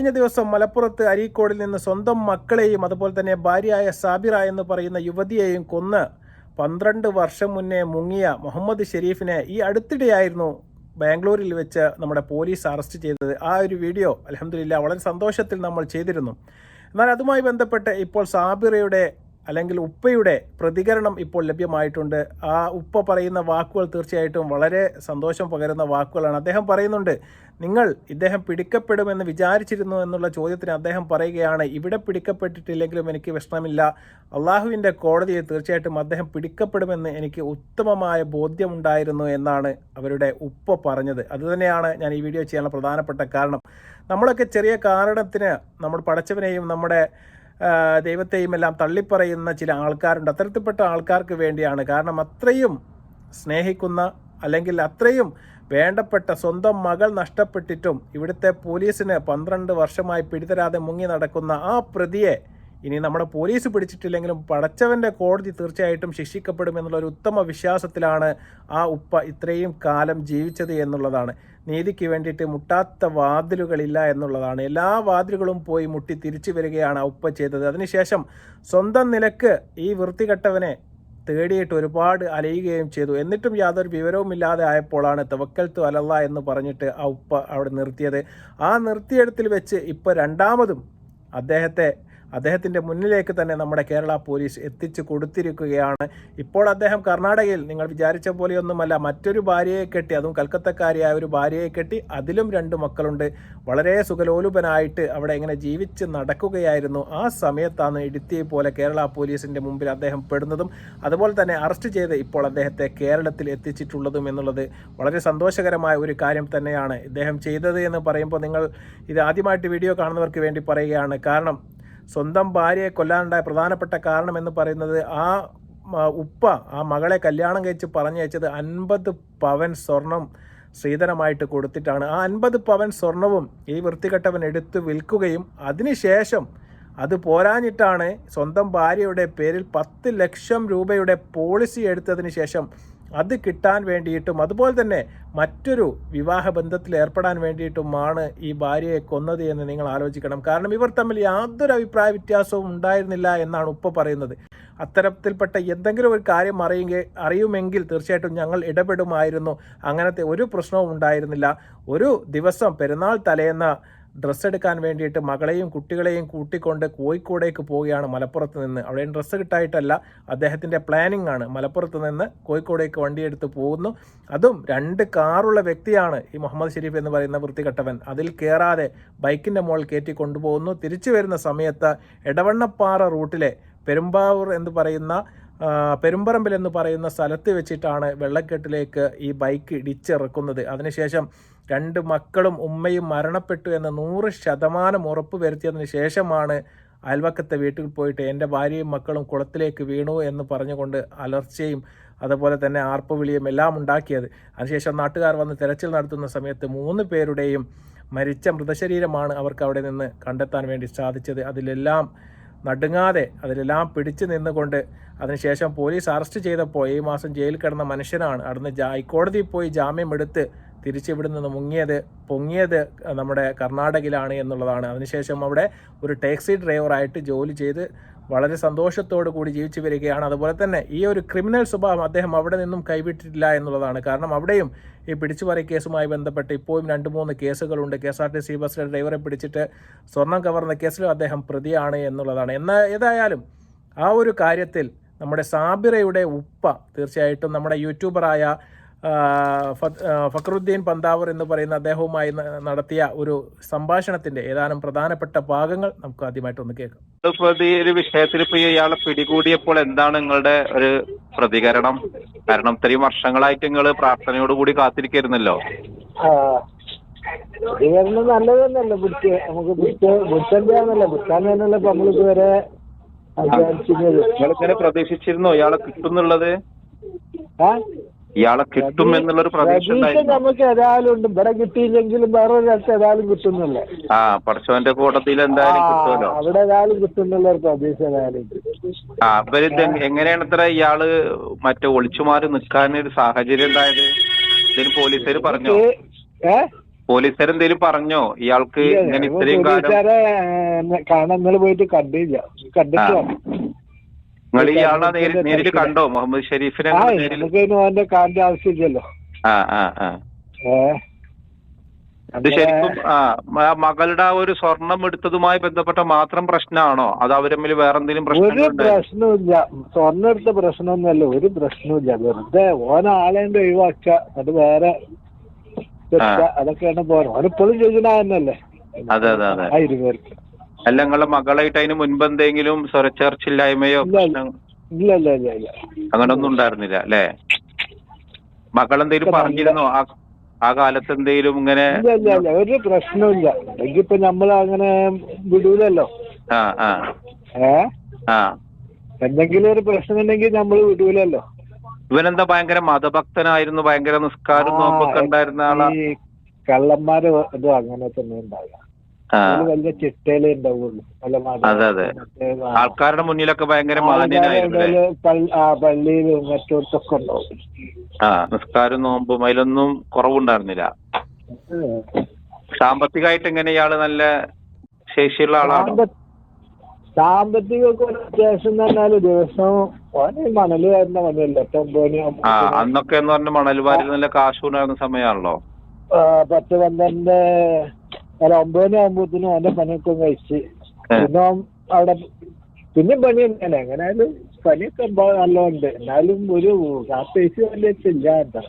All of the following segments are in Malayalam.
കഴിഞ്ഞ ദിവസം മലപ്പുറത്ത് അരീക്കോടിൽ നിന്ന് സ്വന്തം മക്കളെയും അതുപോലെ തന്നെ ഭാര്യയായ സാബിറ എന്ന് പറയുന്ന യുവതിയെയും കൊന്ന് 12 വർഷം മുന്നേ മുങ്ങിയ മുഹമ്മദ് ഷെരീഫിനെ ഈ അടുത്തിടെയായിരുന്നു ബാംഗ്ലൂരിൽ വെച്ച് നമ്മുടെ പോലീസ് അറസ്റ്റ് ചെയ്തത്. ആ ഒരു വീഡിയോ അൽഹംദുലില്ലാ വളരെ സന്തോഷത്തിൽ നമ്മൾ ചെയ്തിരുന്നു. എന്നാൽ അതുമായി ബന്ധപ്പെട്ട് ഇപ്പോൾ സാബിറയുടെ അല്ലെങ്കിൽ ഉപ്പയുടെ പ്രതികരണം ഇപ്പോൾ ലഭ്യമായിട്ടുണ്ട്. ആ ഉപ്പ പറയുന്ന വാക്കുകൾ തീർച്ചയായിട്ടും വളരെ സന്തോഷം പകരുന്ന വാക്കുകളാണ്. അദ്ദേഹം പറയുന്നുണ്ട്, ഇദ്ദേഹം പിടിക്കപ്പെടുമെന്ന് വിചാരിച്ചിരുന്നു എന്നുള്ള ചോദ്യത്തിന് അദ്ദേഹം പറയുകയാണ്, ഇവിടെ പിടിക്കപ്പെട്ടിട്ടില്ലെങ്കിലും എനിക്ക് വിഷമമില്ല. അള്ളാഹുവിൻ്റെ കോടതിയിൽ തീർച്ചയായിട്ടും അദ്ദേഹം പിടിക്കപ്പെടുമെന്ന് എനിക്ക് ഉത്തമമായ ബോധ്യമുണ്ടായിരുന്നു എന്നാണ് അവരുടെ ഉപ്പ പറഞ്ഞത്. അതുതന്നെയാണ് ഞാൻ ഈ വീഡിയോ ചെയ്യാനുള്ള പ്രധാനപ്പെട്ട കാരണം. നമ്മളൊക്കെ ചെറിയ കാരണത്തിന് നമ്മൾ പടച്ചവനെയും നമ്മുടെ ദൈവത്തെയും എല്ലാം തള്ളിപ്പറയുന്ന ചില ആൾക്കാരുണ്ട്. അത്തരത്തിൽപ്പെട്ട ആൾക്കാർക്ക് വേണ്ടിയാണ്. കാരണം അത്രയും സ്നേഹിക്കുന്ന അല്ലെങ്കിൽ അത്രയും വേണ്ടപ്പെട്ട സ്വന്തം മകൾ നഷ്ടപ്പെട്ടിട്ടും ഇവിടുത്തെ പോലീസിന് 12 വർഷമായി പിടിതരാതെ മുങ്ങി നടക്കുന്ന ആ പ്രതിയെ ഇനി നമ്മുടെ പോലീസ് പിടിച്ചിട്ടില്ലെങ്കിലും പടച്ചവൻ്റെ കോടതി തീർച്ചയായിട്ടും ശിക്ഷിക്കപ്പെടുമെന്നുള്ളൊരു ഉത്തമ വിശ്വാസത്തിലാണ് ആ ഉപ്പ ഇത്രയും കാലം ജീവിച്ചത് എന്നുള്ളതാണ്. നീതിക്ക് വേണ്ടിയിട്ട് മുട്ടാത്ത വാതിലുകളില്ല എന്നുള്ളതാണ്. എല്ലാ വാതിലുകളും പോയി മുട്ടി തിരിച്ചു വരികയാണ് ആ ഉപ്പ ചെയ്തത്. അതിനുശേഷം സ്വന്തം നിലക്ക് ഈ വൃത്തികെട്ടവനെ തേടിയിട്ട് ഒരുപാട് അലയുകയും ചെയ്തു. എന്നിട്ടും യാതൊരു വിവരവുമില്ലാതെ ആയപ്പോഴാണ് തവക്കൽത്തു അലല്ലാ എന്ന് പറഞ്ഞിട്ട് ആ ഉപ്പ അവിടെ നിർത്തിയത്. ആ നിർത്തിയിടത്തിൽ വെച്ച് ഇപ്പോൾ രണ്ടാമതും അദ്ദേഹത്തിൻ്റെ മുന്നിലേക്ക് തന്നെ നമ്മുടെ കേരള പോലീസ് എത്തിച്ചു കൊടുത്തിരിക്കുകയാണ്. ഇപ്പോൾ അദ്ദേഹം കർണാടകയിൽ നിങ്ങൾ വിചാരിച്ച പോലെയൊന്നുമല്ല, മറ്റൊരു ഭാര്യയെ കെട്ടി, അതും കൽക്കത്തക്കാരിയായ ഒരു ഭാര്യയെ കെട്ടി, അതിലും 2 മക്കളുണ്ട്. വളരെ സുഖലോലുപനായിട്ട് അവിടെ ഇങ്ങനെ ജീവിച്ച് നടക്കുകയായിരുന്നു. ആ സമയത്താണ് ഇടുത്തിയെ പോലെ കേരള പോലീസിൻ്റെ മുമ്പിൽ അദ്ദേഹം പെടുന്നതും അതുപോലെ തന്നെ അറസ്റ്റ് ചെയ്ത് ഇപ്പോൾ അദ്ദേഹത്തെ കേരളത്തിൽ എത്തിച്ചിട്ടുള്ളതും എന്നുള്ളത് വളരെ സന്തോഷകരമായ ഒരു കാര്യം തന്നെയാണ് ഇദ്ദേഹം ചെയ്തത് എന്ന് പറയുമ്പോൾ നിങ്ങൾ ഇത് ആദ്യമായിട്ട് വീഡിയോ കാണുന്നവർക്ക് വേണ്ടി പറയുകയാണ്. കാരണം സ്വന്തം ഭാര്യയെ കൊല്ലാനുണ്ടായ പ്രധാനപ്പെട്ട കാരണം എന്ന് പറയുന്നത് ആ ഉപ്പ ആ മകളെ കല്യാണം കഴിച്ച് പറഞ്ഞയച്ചത് 50 പവൻ സ്വർണം സ്ത്രീധനമായിട്ട് കൊടുത്തിട്ടാണ്. ആ 50 പവൻ സ്വർണവും ഈ വൃത്തികെട്ടവൻ എടുത്ത് വിൽക്കുകയും അതിനുശേഷം അത് പോരാഞ്ഞിട്ടാണ് സ്വന്തം ഭാര്യയുടെ പേരിൽ 10 ലക്ഷം രൂപയുടെ പോളിസി എടുത്തതിന് ശേഷം അത് കിട്ടാൻ വേണ്ടിയിട്ടും അതുപോലെ തന്നെ മറ്റൊരു വിവാഹ ബന്ധത്തിൽ ഏർപ്പെടാൻ വേണ്ടിയിട്ടുമാണ് ഈ ഭാര്യയെ കൊന്നത് എന്ന് നിങ്ങൾ ആലോചിക്കണം. കാരണം ഇവർ തമ്മിൽ യാതൊരു അഭിപ്രായ വ്യത്യാസവും ഉണ്ടായിരുന്നില്ല എന്നാണ് ഉപ്പ പറയുന്നത്. അത്തരത്തിൽപ്പെട്ട എന്തെങ്കിലും ഒരു കാര്യം അറിയുമെങ്കിൽ തീർച്ചയായിട്ടും ഞങ്ങൾ ഇടപെടുമായിരുന്നു. അങ്ങനത്തെ ഒരു പ്രശ്നവും ഉണ്ടായിരുന്നില്ല. ഒരു ദിവസം പെരുന്നാൾ തലേന്ന് ഡ്രസ്സ് എടുക്കാൻ വേണ്ടിയിട്ട് മകളെയും കുട്ടികളെയും കൂട്ടിക്കൊണ്ട് കോഴിക്കോടേക്ക് പോവുകയാണ്. മലപ്പുറത്ത് നിന്ന് അവിടെ ഡ്രസ്സ് കിട്ടായിട്ടല്ല, അദ്ദേഹത്തിൻ്റെ പ്ലാനിങ് ആണ്. മലപ്പുറത്ത് നിന്ന് കോഴിക്കോടേക്ക് വണ്ടിയെടുത്ത് പോകുന്നു. അതും 2 കാറുള്ള വ്യക്തിയാണ് ഈ മുഹമ്മദ് ഷെരീഫ് എന്ന് പറയുന്ന വൃത്തികെട്ടവൻ. അതിൽ കയറാതെ ബൈക്കിൻ്റെ മുകളിൽ കയറ്റി കൊണ്ടുപോകുന്നു. തിരിച്ചു വരുന്ന സമയത്ത് എടവണ്ണപ്പാറ റൂട്ടിലെ പെരുമ്പറമ്പിൽ എന്ന് പറയുന്ന സ്ഥലത്ത് വെച്ചിട്ടാണ് വെള്ളക്കെട്ടിലേക്ക് ഈ ബൈക്ക് ഇടിച്ചിറക്കുന്നത്. അതിനുശേഷം 2 മക്കളും ഉമ്മയും മരണപ്പെട്ടു എന്ന് 100% ഉറപ്പ് വരുത്തിയതിന് ശേഷമാണ് അയൽവക്കത്തെ വീട്ടിൽ പോയിട്ട് എൻ്റെ ഭാര്യയും മക്കളും കുളത്തിലേക്ക് വീണു എന്ന് പറഞ്ഞുകൊണ്ട് അലർച്ചയും അതുപോലെ തന്നെ ആർപ്പുവിളിയും എല്ലാം ഉണ്ടാക്കിയത്. അതിനുശേഷം നാട്ടുകാർ വന്ന് തെരച്ചിൽ നടത്തുന്ന സമയത്ത് 3 പേരുടെയും മരിച്ച മൃതശരീരമാണ് അവർക്ക് അവിടെ നിന്ന് കണ്ടെത്താൻ വേണ്ടി സാധിച്ചത്. അതിലെല്ലാം പിടിച്ചു നിന്നുകൊണ്ട് അതിനുശേഷം പോലീസ് അറസ്റ്റ് ചെയ്തപ്പോൾ ഈ മാസം ജയിലിൽ കിടന്ന മനുഷ്യനാണ് അവിടുന്ന് ഹൈക്കോടതിയിൽ പോയി ജാമ്യം എടുത്ത് തിരിച്ചിവിടെ നിന്ന് പൊങ്ങിയത് നമ്മുടെ കർണാടകയിലാണ് എന്നുള്ളതാണ്. അതിനുശേഷം അവിടെ ഒരു ടാക്സി ഡ്രൈവറായിട്ട് ജോലി ചെയ്ത് വളരെ സന്തോഷത്തോടു കൂടി ജീവിച്ചു വരികയാണ്. അതുപോലെ തന്നെ ഈ ഒരു ക്രിമിനൽ സ്വഭാവം അദ്ദേഹം അവിടെ നിന്നും കൈവിട്ടിട്ടില്ല എന്നുള്ളതാണ്. കാരണം അവിടെയും ഈ പിടിച്ചുപറി കേസുമായി ബന്ധപ്പെട്ട് ഇപ്പോഴും 2-3 കേസുകളുണ്ട്. KSRTC ബസ്സിലെ ഡ്രൈവറെ പിടിച്ചിട്ട് സ്വർണം കവർന്ന കേസിലും അദ്ദേഹം പ്രതിയാണ് എന്നുള്ളതാണ്. ഏതായാലും ആ ഒരു കാര്യത്തിൽ നമ്മുടെ സാബിറയുടെ ഉപ്പ തീർച്ചയായിട്ടും നമ്മുടെ യൂട്യൂബറായ ഫക്രുദ്ദീൻ പന്താവൂർ എന്ന് പറയുന്ന അദ്ദേഹവുമായി നടത്തിയ ഒരു സംഭാഷണത്തിന്റെ ഏതാനും പ്രധാനപ്പെട്ട ഭാഗങ്ങൾ നമുക്ക് ആദ്യമായിട്ടൊന്ന് കേൾക്കാം. ഒരു വിഷയത്തിൽ ഇപ്പൊ ഇയാളെ പിടികൂടിയപ്പോൾ എന്താണ് നിങ്ങളുടെ ഒരു പ്രതികരണം? കാരണം ഇത്രയും വർഷങ്ങളായിട്ട് നിങ്ങൾ പ്രാർത്ഥനയോടുകൂടി കാത്തിരിക്കുന്നല്ലോ. പ്രതികരണം നല്ലത് തന്നെയല്ലേ. നമുക്ക് ബുദ്ധിക്കാന്നല്ല നമ്മളിതുവരെ നിങ്ങളിങ്ങനെ പ്രതീക്ഷിച്ചിരുന്നോ ഇയാളെ കിട്ടുന്നുള്ളത്? ഇയാളെ കിട്ടും എന്നുള്ളൊരു പ്രതീക്ഷ നമുക്ക് ഏതായാലും ഉണ്ട്. ഇവിടെ കിട്ടിയില്ലെങ്കിലും വേറെ ഒരിടത്ത് ഏതായാലും കിട്ടുന്നില്ല. പടച്ചവന്റെ കോടതിയിൽ എന്തായാലും കിട്ടുമല്ലോ. അവിടെ ഏതായാലും കിട്ടുന്നുള്ള ഒരു പ്രതീക്ഷ ഏതായാലും. എങ്ങനെയാണ് ഇത്ര ഇയാള് ഒളിച്ചുമാറി നിൽക്കാൻ ഒരു സാഹചര്യം ഉണ്ടായത്? ഇതിന് പോലീസുകാർ പറഞ്ഞോ? പോലീസുകാരെന്തേലും പറഞ്ഞോ ഇയാൾക്ക് ഇങ്ങനെ ഇത്രയും കാലം? പോലീസുകാരെ കാണാൻ ഇന്നലെ പോയിട്ട് കണ്ടിട്ട് നിങ്ങൾ ഇയാളെ നേരിട്ട് കണ്ടോ മുഹമ്മദ് ഷെരീഫിനെ? നമുക്ക് അവന്റെ കാറിന്റെ ആവശ്യമില്ലല്ലോ. ഇത് ശരിക്കും മകളുടെ ഒരു സ്വർണം എടുത്തതുമായി ബന്ധപ്പെട്ട മാത്രം പ്രശ്നമാണോ, അത് അവർ തമ്മിൽ വേറെ എന്തെങ്കിലും ഒരു പ്രശ്നമില്ല. സ്വർണ്ണം എടുത്ത പ്രശ്നമൊന്നുമല്ല, ഒരു പ്രശ്നമില്ല. വെറുതെ ഓനാളേണ്ട ഒഴിവാക്ക, അത് വേറെ അതൊക്കെയാണ് പോരാ. ഓനിപ്പോഴും ചോദിക്കുന്ന തന്നെയല്ലേ. അതെ അതെ അതെ. 1000 പേർക്ക് അല്ല, നിങ്ങളെ മകളായിട്ട് അതിന് മുൻപ് എന്തെങ്കിലും സ്വരച്ചേർച്ചില്ലായ്മയോ ഇല്ല ഇല്ല ഇല്ല ഇല്ല അങ്ങനൊന്നും ഉണ്ടായിരുന്നില്ല അല്ലേ? മകളെന്തേലും പറഞ്ഞിരുന്നോ ആ കാലത്ത് എന്തെങ്കിലും ഇങ്ങനെ? ഇല്ല ഇല്ല, ഒരു പ്രശ്നമില്ല. ഇപ്പൊ നമ്മള് അങ്ങനെ വിടൂലല്ലോ. എന്തെങ്കിലും ഒരു പ്രശ്നം ഉണ്ടെങ്കിൽ നമ്മള് വിടൂലല്ലോ. ഇവനെന്താ ഭയങ്കര മതഭക്തനായിരുന്നു, ഭയങ്കര നിസ്കാരം നോമ്പൊക്കെ ഉണ്ടായിരുന്ന ആളാ? ഈ കള്ളന്മാര് ഇതും അങ്ങനെ തന്നെ ഉണ്ടാവുക, വലിയ ചിട്ടയിലേ ഉണ്ടാവുള്ളൂ. അതെ അതെ, ആൾക്കാരുടെ മുന്നിലൊക്കെ ഭയങ്കര മാന്യനായിരുന്നു. പള്ളിയിലും മറ്റോടത്തൊക്കെ ഉണ്ടാവും. നിസ്കാരം നോമ്പും അതിലൊന്നും കുറവുണ്ടായിരുന്നില്ല. സാമ്പത്തികമായിട്ട് എങ്ങനെ ഇയാള് നല്ല ശേഷിയുള്ള ആളാണോ? സാമ്പത്തികമൊക്കെ അത്യാവശ്യം തന്നാല് ദിവസം മണല് വരുന്ന പണിയല്ല. അന്നൊക്കെ എന്ന് പറഞ്ഞ മണൽ വാരി നല്ല കാശ് ഉണ്ടായിരുന്ന സമയമാണല്ലോ. 10-12 9 ആകുമ്പോഴത്തേനും അവന്റെ പണിയൊക്കെ കഴിച്ച് പിന്നെ അവിടെ പിന്നെയും പണി തന്നെയാണ്. എങ്ങനെയായാലും പണിയൊക്കെ നല്ലോണ്ട്. എന്നാലും ഒരു പൈസ വലിയില്ല. എന്താ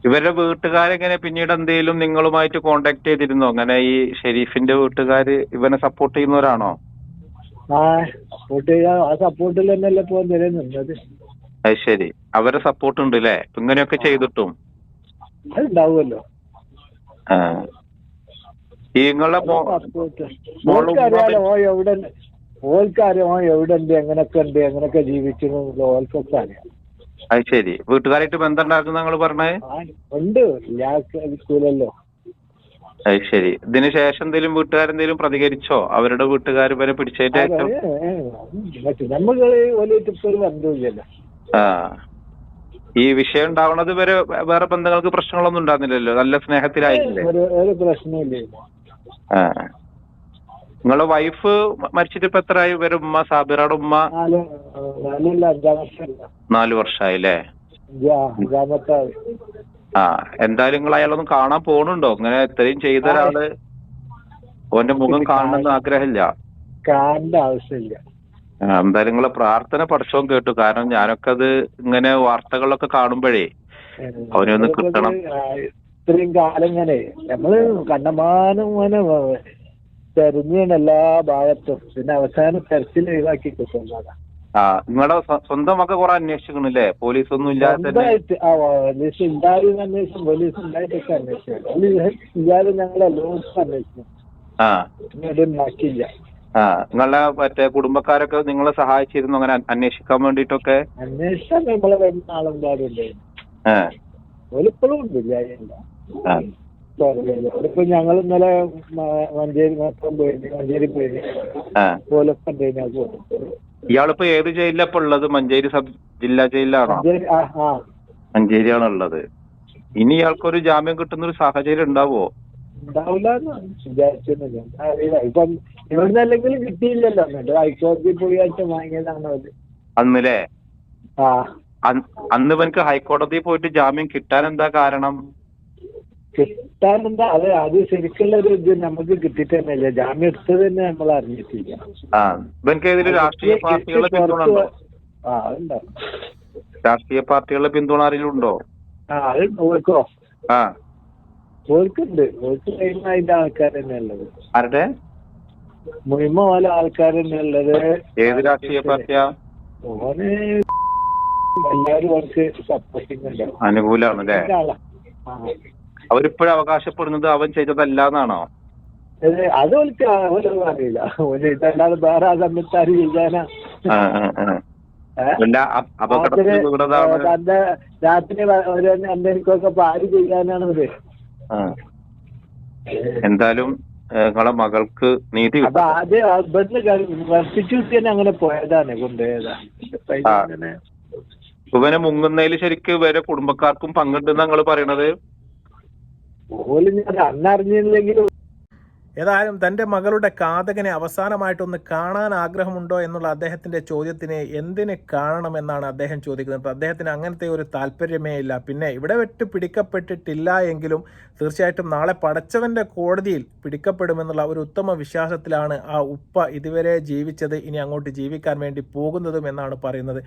ഇവരുടെ വീട്ടുകാരെങ്ങനെ പിന്നീട് എന്തെങ്കിലും നിങ്ങളുമായിട്ട് കോണ്ടാക്ട് ചെയ്തിരുന്നോ? അങ്ങനെ ഈ ഷെരീഫിന്റെ വീട്ടുകാര് ഇവനെ സപ്പോർട്ട് ചെയ്യുന്നവരാണോ? സപ്പോർട്ട് ചെയ്യാൻ ആ സപ്പോർട്ടിൽ തന്നെയല്ലേ ഇപ്പൊ നിന്നത്. അത് ശരി, അവരെ സപ്പോർട്ട് ഉണ്ട് അല്ലേ ഇങ്ങനെയൊക്കെ ചെയ്തിട്ടും? അതുണ്ടാവുമല്ലോ. ഓൾക്കറിയാലോ ഓൻ എവിടെ ഉണ്ട്, എങ്ങനൊക്കെ ഉണ്ട്, എങ്ങനൊക്കെ ജീവിക്കുന്നു ഓൾക്കൊക്കെ അറിയാം. അത് ശരി, വീട്ടുകാരായിട്ട് ബന്ധം ഉണ്ടാക്കുന്ന നിങ്ങൾ പറഞ്ഞത്? ഉണ്ട്, ഇല്ലാല്ലോ. അത് ശരി. ഇതിന് ശേഷം എന്തെങ്കിലും വീട്ടുകാരെന്തെങ്കിലും പ്രതികരിച്ചോ? അവരുടെ വീട്ടുകാർ വരെ പിടിച്ചേറ്റ നമ്മള് വലിയ ബന്ധമില്ലല്ലോ. ഈ വിഷയം ഉണ്ടാവണത് വരെ വേറെ ബന്ധങ്ങൾക്ക് പ്രശ്നങ്ങളൊന്നും ഉണ്ടാകുന്നില്ലല്ലോ, നല്ല സ്നേഹത്തിലായില്ലേ? ഒരു പ്രശ്നമില്ല. നിങ്ങളെ വൈഫ് മരിച്ചിട്ട് ഇപ്പൊ എത്രയായി? ഇവരുടെ ഉമ്മ, സാബിറയുടെ ഉമ്മ? 4 വർഷമായില്ലേ? എന്തായാലും നിങ്ങൾ അയാളൊന്നും കാണാൻ പോണുണ്ടോ? ഇങ്ങനെ ഇത്രയും ചെയ്ത ഒരാള് ഓന്റെ മുഖം കാണണമെന്ന് ആഗ്രഹമില്ല? കാണേണ്ട ആവശ്യമില്ല. എന്തായാലും നിങ്ങളെ പ്രാർത്ഥന പഠിച്ചോൻ കേട്ടു. കാരണം ഞാനൊക്കെ അത് ഇങ്ങനെ വാർത്തകളൊക്കെ കാണുമ്പോഴേ അവനൊന്ന് കിട്ടണം. ഇത്രയും കാലം ഇങ്ങനെ നമ്മള് കണ്ടമാനം ഇങ്ങനെ തെരഞ്ഞാണ് എല്ലാ ഭാഗത്തും. പിന്നെ അവസാനം തെരച്ചിൽ ഒഴിവാക്കി കിട്ടുന്നതാ. നിങ്ങളുടെ സ്വന്തം ഒക്കെ കുറെ അന്വേഷിക്കണില്ലേ? പോലീസ് ഒന്നും ഇല്ലാതെ പോലീസ് ഉണ്ടായിരുന്നു അന്വേഷിച്ചു. പോലീസ് ഉണ്ടായിട്ടൊക്കെ അന്വേഷിച്ചു. ഇല്ലാതെ ഞങ്ങളെല്ലാവർക്കും അന്വേഷിച്ചു. ആക്കിയില്ല. നിങ്ങളുടെ മറ്റേ കുടുംബക്കാരൊക്കെ നിങ്ങളെ സഹായിച്ചിരുന്നു അങ്ങനെ അന്വേഷിക്കാൻ വേണ്ടിട്ടൊക്കെ? അന്വേഷിച്ചാൽ നമ്മളെ വരുന്ന ആളെന്തായാലും ഒരിപ്പോഴും ഉണ്ടില്ല. ഇപ്പൊ ഞങ്ങൾ ഇന്നലെ മഞ്ചേരി പോയി പോലൊക്കെ ഉണ്ടായിരുന്നു. ഇയാളിപ്പോ ഏത് ജയിലിലപ്പോ ഉള്ളത്? മഞ്ചേരി സബ് ജില്ലാ ജയിലിലാണോ? മഞ്ചേരിയാണ് ഉള്ളത്. ഇനി ഇയാൾക്കൊരു ജാമ്യം കിട്ടുന്ന ഒരു സാഹചര്യം ഉണ്ടാവോ? ഉണ്ടാവില്ല വിചാരിച്ചൊന്നുമില്ല. അറിയില്ല. ഇപ്പം ഇവിടുന്ന് അല്ലെങ്കിലും കിട്ടിയില്ലല്ലോ. ഹൈക്കോടതി പോയി വാങ്ങിയതാണ് അത് അന്നല്ലേ? അന്ന് ഇവനക്ക് ഹൈക്കോടതി പോയിട്ട് ജാമ്യം കിട്ടാൻ എന്താ കാരണം? കിട്ടാനെന്താ അത് ശരിക്കുള്ള ഒരു ഇത് നമുക്ക് കിട്ടിയിട്ട് തന്നെയല്ലേ. ജാമ്യം എടുത്തത് തന്നെ നമ്മൾ അറിഞ്ഞിട്ടില്ല. ഇവനക്ക് ഏതൊരു രാഷ്ട്രീയ പാർട്ടികളുടെ പിന്തുണ ഉണ്ടോ? രാഷ്ട്രീയ പാർട്ടികളുടെ പിന്തുണ ആരെങ്കിലും ഉണ്ടോ? ഓൾക്കോ? ഓൾക്കുണ്ട്. ഓൾക്ക് അതിന്റെ ആൾക്കാർ തന്നെ ഉള്ളത്. ആരുടെ മുഹിമ പോലെ ആൾക്കാർ തന്നെ ഉള്ളത്. ഏത് രാഷ്ട്രീയ പാർട്ടിയാ? ഓന് എല്ലാവരും അവർക്ക് സപ്പോർട്ടിങ് ഉണ്ട്, അനുകൂലമാണല്ലേ? അവരിപ്പോഴും അവകാശപ്പെടുന്നത് അവൻ ചെയ്തതല്ലാന്നാണോ? അത് ഓൾക്ക് അറിയില്ല. ഓന് ഇതല്ലാതെ വേറെ ആ സമയത്ത് ആര് ചെയ്യാനാ? തന്റെ രാത്രി എന്തെങ്കിലുമൊക്കെ ആര് ചെയ്യാനാണത്? എന്തായാലും നിങ്ങളെ മകൾക്ക് നീതി അപ്പൊ ആദ്യം ഇവിടുന്ന് വർഷിച്ചു കിട്ടിയ അങ്ങനെ പോയതാണ്, കൊണ്ടുപോയതാ. ഇവനെ മുങ്ങുന്നതിൽ ശരിക്കും ഇവരെ കുടുംബക്കാർക്കും പങ്കുണ്ടെന്ന് നിങ്ങൾ പറയണത്? ഓല് ഞാൻ അന്നറിഞ്ഞില്ലെങ്കിലും ഏതായാലും തൻ്റെ മകളുടെ ഘാതകനെ അവസാനമായിട്ടൊന്ന് കാണാൻ ആഗ്രഹമുണ്ടോ എന്നുള്ള അദ്ദേഹത്തിൻ്റെ ചോദ്യത്തിന് എന്തിന് കാണണമെന്നാണ് അദ്ദേഹം ചോദിക്കുന്നത്. അദ്ദേഹത്തിന് അങ്ങനത്തെ ഒരു താല്പര്യമേ ഇല്ല. പിന്നെ ഇവിടെ വെട്ട് പിടിക്കപ്പെട്ടിട്ടില്ല എങ്കിലും തീർച്ചയായിട്ടും നാളെ പടച്ചവൻ്റെ കോടതിയിൽ പിടിക്കപ്പെടുമെന്നുള്ള ഒരു ഉത്തമ വിശ്വാസത്തിലാണ് ആ ഉപ്പ ഇതുവരെ ജീവിച്ചത്, ഇനി അങ്ങോട്ട് ജീവിക്കാൻ വേണ്ടി പോകുന്നതും എന്നാണ് പറയുന്നത്.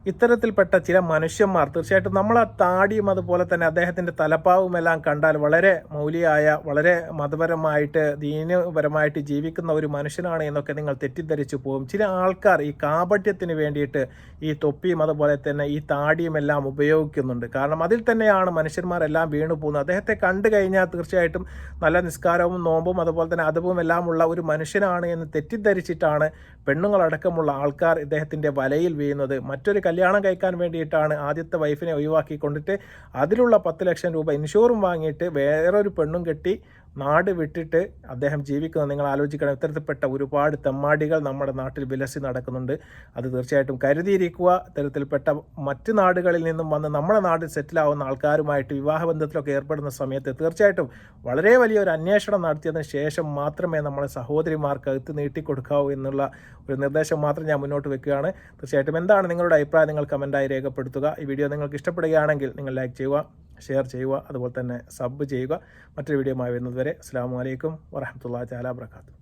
ഇത്തരത്തിൽപ്പെട്ട ചില മനുഷ്യന്മാർ തീർച്ചയായിട്ടും നമ്മൾ ആ താടിയും അതുപോലെ തന്നെ അദ്ദേഹത്തിൻ്റെ തലപ്പാവും എല്ലാം കണ്ടാൽ വളരെ മൗലിയായ, വളരെ മതപരമായിട്ട് ദീനപരമായിട്ട് ജീവിക്കുന്ന ഒരു മനുഷ്യനാണ് എന്നൊക്കെ നിങ്ങൾ തെറ്റിദ്ധരിച്ചു പോകും. ചില ആൾക്കാർ ഈ കാപട്യത്തിന് വേണ്ടിയിട്ട് ഈ തൊപ്പിയും അതുപോലെ തന്നെ ഈ താടിയും എല്ലാം ഉപയോഗിക്കുന്നുണ്ട്. കാരണം അതിൽ തന്നെയാണ് മനുഷ്യന്മാരെല്ലാം വീണു പോകുന്നത്. അദ്ദേഹത്തെ കണ്ടു കഴിഞ്ഞാൽ തീർച്ചയായിട്ടും നല്ല നിസ്കാരവും നോമ്പും അതുപോലെ തന്നെ അതവും എല്ലാം ഉള്ള ഒരു മനുഷ്യനാണ് എന്ന് തെറ്റിദ്ധരിച്ചിട്ടാണ് പെണ്ണുങ്ങളടക്കമുള്ള ആൾക്കാർ ഇദ്ദേഹത്തിൻ്റെ വലയിൽ വീഴുന്നത്. മറ്റൊരു കല്യാണം കഴിക്കാൻ വേണ്ടിയിട്ടാണ് ആദ്യത്തെ വൈഫിനെ ഒഴിവാക്കിക്കൊണ്ടിട്ട് അതിലുള്ള 10 ലക്ഷം രൂപ ഇൻഷുറും വാങ്ങിയിട്ട് വേറൊരു പെണ്ണും കെട്ടി നാട് വിട്ടിട്ട് അദ്ദേഹം ജീവിക്കുന്നത്. നിങ്ങൾ ആലോചിക്കണം. ഇത്തരത്തിൽപ്പെട്ട ഒരുപാട് തെമ്മാടികൾ നമ്മുടെ നാട്ടിൽ വിലസി നടക്കുന്നുണ്ട്. അത് തീർച്ചയായിട്ടും കരുതിയിരിക്കുക. ഇത്തരത്തിൽപ്പെട്ട മറ്റ് നാടുകളിൽ നിന്നും വന്ന് നമ്മുടെ നാട്ടിൽ സെറ്റിലാവുന്ന ആൾക്കാരുമായിട്ട് വിവാഹബന്ധത്തിലൊക്കെ ഏർപ്പെടുന്ന സമയത്ത് തീർച്ചയായിട്ടും വളരെ വലിയൊരു അന്വേഷണം നടത്തിയതിന് ശേഷം മാത്രമേ നമ്മളെ സഹോദരിമാർക്ക് അകത്ത് നീട്ടിക്കൊടുക്കാവൂ എന്നുള്ള ഒരു നിർദ്ദേശം മാത്രം ഞാൻ മുന്നോട്ട് വെക്കുകയാണ്. തീർച്ചയായിട്ടും എന്താണ് നിങ്ങളുടെ അഭിപ്രായം നിങ്ങൾ കമൻറ്റായി രേഖപ്പെടുത്തുക. ഈ വീഡിയോ നിങ്ങൾക്ക് ഇഷ്ടപ്പെടുകയാണെങ്കിൽ നിങ്ങൾ ലൈക്ക് ചെയ്യുക, ഷെയർ ചെയ്യുക, അതുപോലെ തന്നെ സബ് ചെയ്യുക. മറ്റൊരു വീഡിയോയുമായി വരുന്നത് വരെ അസ്സലാമു അലൈക്കും വറഹ്മത്തുള്ളാഹി തആല വബറകാതുഹു.